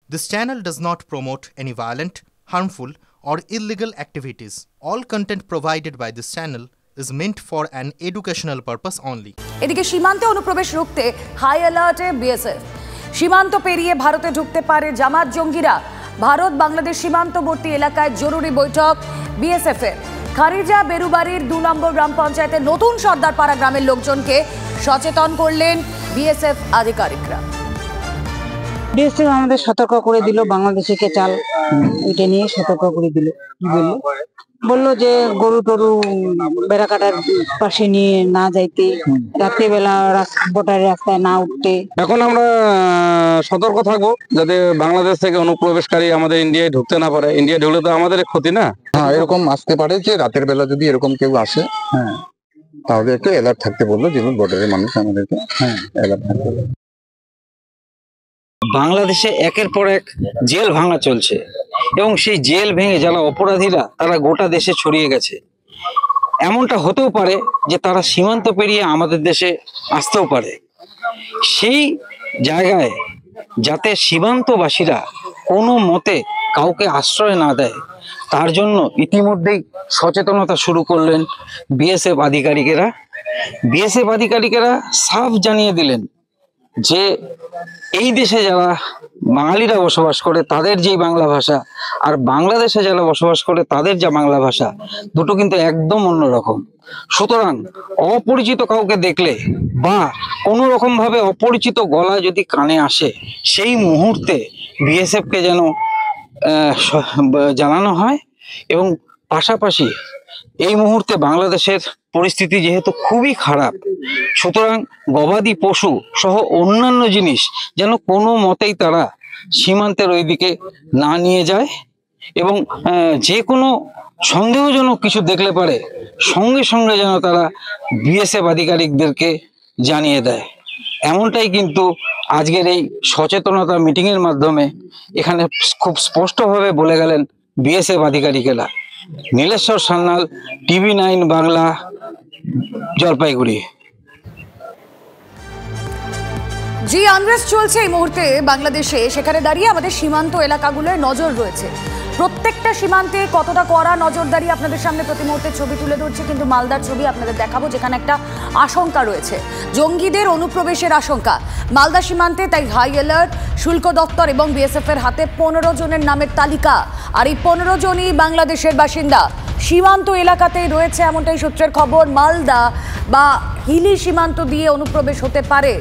This channel does not promote any violent, harmful, or illegal activities. All content provided by this channel is meant for an educational purpose only. এদিকে সীমান্তে অনুপ্রবেশ রুখতে high অ্যালার্টে BSF. সীমান্ত পেরিয়ে ভারতে ঢুকতে পারে জামাত জঙ্গিরা। ভারত বাংলাদেশ সীমান্তবর্তী এলাকায় জরুরি বৈঠক বিএসএফ এর। খারিজা বেরুবাড়ির 2 নম্বর গ্রাম পঞ্চায়েতের নতুন সর্দারপাড়া গ্রামের লোকজনকে সচেতন করলেন বিএসএফ আধিকারিকরা। বিএসএফ আমাদের সতর্ক করে দিল, বাংলাদেশিকে চাল এটা নিয়ে সতর্ক করে দিল। কি বললো যে গরু টরু বেড়া কাটার পাশে নিয়ে না যাইতে, রাত্রিবেলা বটার রাস্তায় না উঠতে। এখন আমরা সতর্ক থাকবো যাতে বাংলাদেশ থেকে অনুপ্রবেশকারী আমাদের ইন্ডিয়ায় ঢুকতে না পারে। ইন্ডিয়া ঢুকলে তো আমাদের ক্ষতি না। হ্যাঁ, এরকম আসতে পারে যে রাতের বেলা যদি এরকম কেউ আসে, হ্যাঁ, তাহলে একটু অ্যালার্ট থাকতে বললো, যেমন বর্ডারের মানুষ আমাদেরকে অ্যালার্ট থাকতে বললো। বাংলাদেশে একের পর এক জেল ভাঙা চলছে এবং সেই জেল ভেঙে যারা অপরাধীরা তারা গোটা দেশে ছড়িয়ে গেছে। এমনটা হতেও পারে যে তারা সীমান্ত পেরিয়ে আমাদের দেশে আসতেও পারে। সেই জায়গায় যাতে সীমান্তবাসীরা কোনো মতে কাউকে আশ্রয় না দেয়, তার জন্য ইতিমধ্যেই সচেতনতা শুরু করলেন বিএসএফ আধিকারিকেরা। বিএসএফ আধিকারিকেরা সাফ জানিয়ে দিলেন যে এই দেশে যারা বাঙালিরা বসবাস করে তাদের যে বাংলা ভাষা, আর বাংলাদেশে যারা বসবাস করে তাদের যা বাংলা ভাষা, দুটো কিন্তু একদম অন্যরকম। সুতরাং অপরিচিত কাউকে দেখলে বা কোনো রকম ভাবে অপরিচিত গলা যদি কানে আসে, সেই মুহূর্তে বিএসএফকে যেন জানানো হয়। এবং পাশাপাশি এই মুহূর্তে বাংলাদেশের পরিস্থিতি যেহেতু খুবই খারাপ, সুতরাং গবাদি পশু সহ অন্যান্য জিনিস যেন কোনো মতেই তারা সীমান্তের ওইদিকে না নিয়ে যায় এবং যে কোনো সন্দেহজনক কিছু দেখলে পারে সঙ্গে সঙ্গে যেন তারা বিএসএফ আধিকারিকদেরকে জানিয়ে দেয়। এমনটাই কিন্তু আজকের এই সচেতনতা মিটিংয়ের মাধ্যমে এখানে খুব স্পষ্টভাবে বলে গেলেন বিএসএফ আধিকারিকেরা। নীলেশ্বর সান্যাল, TV9 বাংলা, জলপাইগুড়ি। যে আনরেস্ট চলছে এই মুহূর্তে বাংলাদেশে, সেখানে দাঁড়িয়ে আমাদের সীমান্ত এলাকাগুলোর নজর রয়েছে। প্রত্যেকটা সীমান্তে কতটা কড়া নজরদারি আপনাদের সামনে প্রতি মুহূর্তে ছবি তুলে ধরছে, কিন্তু মালদার ছবি আপনাদের দেখাবো যেখানে একটা আশঙ্কা রয়েছে, জঙ্গিদের অনুপ্রবেশের আশঙ্কা মালদা সীমান্তে। তাই হাই অ্যালার্ট শুল্ক দপ্তর এবং বিএসএফ এর হাতে 15 জনের নামের তালিকা। আর এই 15 জনই বাংলাদেশের বাসিন্দা, সীমান্ত এলাকাতেই রয়েছে এমনটাই সূত্রের খবর। মালদা বা হিলি সীমান্ত দিয়ে অনুপ্রবেশ হতে পারে,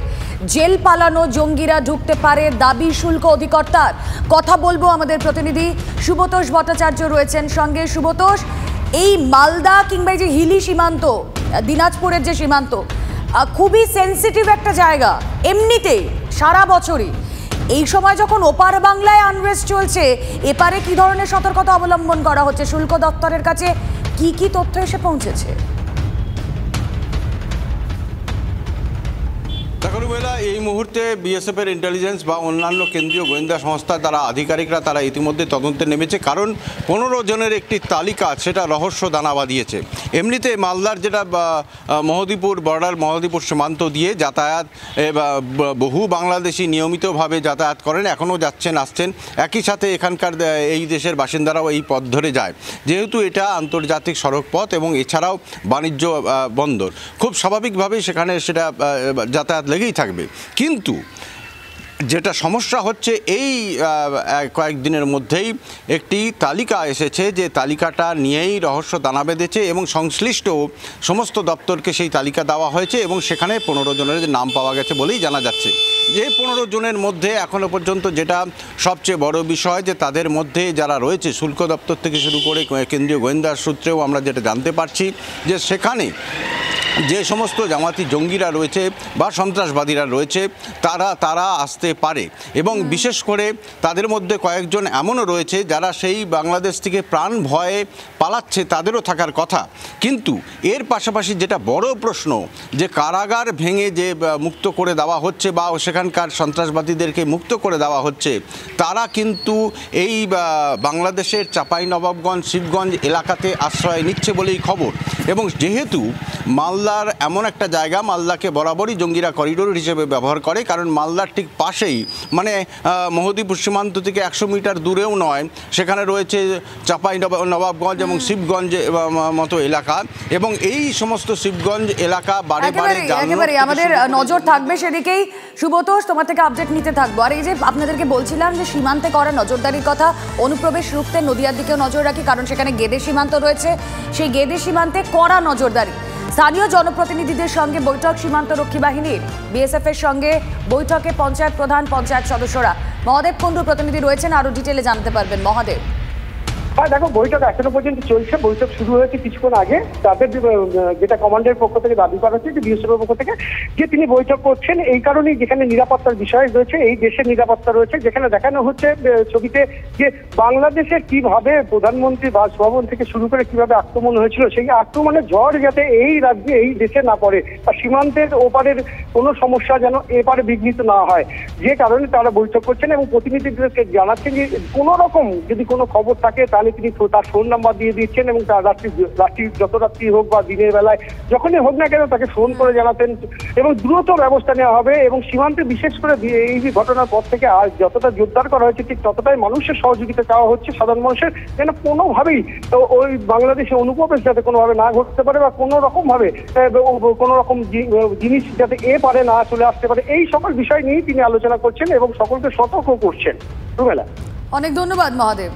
জেল পালানো জঙ্গিরা ঢুকতে পারে দাবি শুল্ক অধিকর্তার। কথা বলবো আমাদের প্রতিনিধি সুব্রতোষ ভট্টাচার্য রয়েছেন সঙ্গে। সুব্রতোষ, এই মালদা কিংবা এই যে হিলি সীমান্ত, দিনাজপুরের যে সীমান্ত, খুবই সেন্সিটিভ একটা জায়গা এমনিতেই সারা বছরই। এই সময় যখন ওপার বাংলায় আনরেস্ট চলছে, এপারে কি ধরনের সতর্কতা অবলম্বন করা হচ্ছে? শুল্ক দপ্তরের কাছে কি কি তথ্য এসে পৌঁছেছে? এই মুহূর্তে বিএসএফ এর ইন্টেলিজেন্স বা অন্যান্য কেন্দ্রীয় গোয়েন্দা সংস্থা তারা আধিকারিকরা তারা ইতিমধ্যে তদন্তে নেমেছে, কারণ 15 জনের একটি তালিকা সেটা রহস্য দানা বাঁধিয়েছে। এমনিতে মালদার যেটা মহদীপুর বর্ডার, মহদীপুর সীমান্ত দিয়ে যাতায়াত বহু বাংলাদেশি নিয়মিতভাবে যাতায়াত করেন, এখনও যাচ্ছেন আসছেন। একই সাথে এখানকার এই দেশের বাসিন্দারাও এই পথ ধরে যায়, যেহেতু এটা আন্তর্জাতিক সড়ক পথ এবং এছাড়াও বাণিজ্য বন্দর, খুব স্বাভাবিকভাবেই সেখানে সেটা যাতায়াত লেগেই থাকবে। কিন্তু যেটা সমস্যা হচ্ছে, এই কয়েকদিনের মধ্যেই একটি তালিকা এসেছে, যে তালিকাটা নিয়েই রহস্য দানা বেঁধেছে এবং সংশ্লিষ্ট সমস্ত দপ্তরকে সেই তালিকা দেওয়া হয়েছে এবং সেখানে 15 জনের নাম পাওয়া গেছে বলেই জানা যাচ্ছে। যে 15 জনের মধ্যে এখনও পর্যন্ত যেটা সবচেয়ে বড় বিষয়, যে তাদের মধ্যে যারা রয়েছে শুল্ক দপ্তর থেকে শুরু করে কেন্দ্রীয় গোয়েন্দা সূত্রেও আমরা যেটা জানতে পারছি, যে সেখানে যে সমস্ত জামাতি জঙ্গিরা রয়েছে বা সন্ত্রাসবাদীরা রয়েছে তারা আসতে পারে এবং বিশেষ করে তাদের মধ্যে কয়েকজন এমনও রয়েছে যারা সেই বাংলাদেশ থেকে প্রাণ ভয়ে পালাচ্ছে, তাদেরও থাকার কথা। কিন্তু এর পাশাপাশি যেটা বড় প্রশ্ন, যে কারাগার ভেঙে যে মুক্ত করে দেওয়া হচ্ছে বা সেখানকার সন্ত্রাসবাদীদেরকে মুক্ত করে দেওয়া হচ্ছে, তারা কিন্তু এই বাংলাদেশের চাঁপাইনবাবগঞ্জ, শিবগঞ্জ এলাকাতে আশ্রয় নিচ্ছে বলেই খবর। এবং যেহেতু মালদা মালদার এমন একটা জায়গা, মালদাকে বরাবরই জঙ্গিরা করিডোর হিসেবে ব্যবহার করে, কারণ মালদার ঠিক পাশেই মানে মহদীপুর সীমান্ত থেকে 100 মিটার দূরেও নয়, সেখানে রয়েছে চাঁপাই নবাবগঞ্জ এবং শিবগঞ্জ মতো এলাকা, এবং এই সমস্ত শিবগঞ্জ এলাকা বারে বারে একেবারে আমাদের নজর থাকবে সেদিকেই। সুব্রতোষ, তোমার থেকে আপডেট নিতে থাকবো। আর এই যে আপনাদেরকে বলছিলাম যে সীমান্তে করা নজরদারির কথা, অনুপ্রবেশ রুখতে নদিয়ার দিকেও নজর রাখি, কারণ সেখানে গেদে সীমান্ত রয়েছে, সেই গেদে সীমান্তে কড়া নজরদারি। স্থানীয় জনপ্রতিনিধিদের সঙ্গে বৈঠক সীমান্ত রক্ষী বাহিনীর, বিএসএফ এর সঙ্গে বৈঠকে পঞ্চায়েত প্রধান, পঞ্চায়েত সদস্যরা। মহাদেব কুণ্ডু প্রতিনিধি রয়েছেন, আরো ডিটেলে জানতে পারবেন। মহাদেব। হ্যাঁ দেখো, বৈঠক এখনো পর্যন্ত চলছে। বৈঠক শুরু হয়েছে কিছুক্ষণ আগে। তাদের যেটা কমান্ডের পক্ষ থেকে দাবি করা হচ্ছে যে বিএসএফ এর পক্ষ থেকে যে তিনি বৈঠক করছেন এই কারণেই, যেখানে নিরাপত্তার বিষয় রয়েছে, এই দেশের নিরাপত্তা রয়েছে, যেখানে দেখানো হচ্ছে ছবিতে যে বাংলাদেশের কিভাবে প্রধানমন্ত্রী বাসভবন থেকে শুরু করে কিভাবে আক্রমণ হয়েছিল, সেই আক্রমণের ঝড় যাতে এই রাজ্যে, এই দেশে না পড়ে, বা সীমান্তের ওপারের কোনো সমস্যা যেন এপারে বিঘ্নিত না হয়, যে কারণে তারা বৈঠক করছেন। এবং প্রতিনিধিদেরকে জানাচ্ছেন যে কোনো রকম যদি কোনো খবর থাকে তাহলে তিনি তার ফোন নাম্বার দিয়ে দিচ্ছেন, এবং তার রাত্রি যত রাত্রি হোক বা দিনের বেলায় যখনই হোক না কেন তাকে ফোন করে জানাতেন, এবং দ্রুত ব্যবস্থা নেওয়া হবে। এবং সীমান্তে বিশেষ করে এই যে ঘটনার পর থেকে আর যতটা জোরদার করা হয়েছে, ঠিক ততটাই মানুষের সহযোগিতা চাওয়া হচ্ছে, সাধারণ মানুষের, যেন কোনোভাবেই ওই বাংলাদেশে অনুপ্রবেশ যাতে কোনোভাবে না ঘটতে পারে, বা কোনো রকম ভাবে কোনো রকম জিনিস যাতে পারে না চলে আসতে পারে, এই সকল বিষয় নিয়েই তিনি আলোচনা করছেন এবং সকলকে সতর্ক করছেন। রুমেলা, অনেক ধন্যবাদ মহাদেব।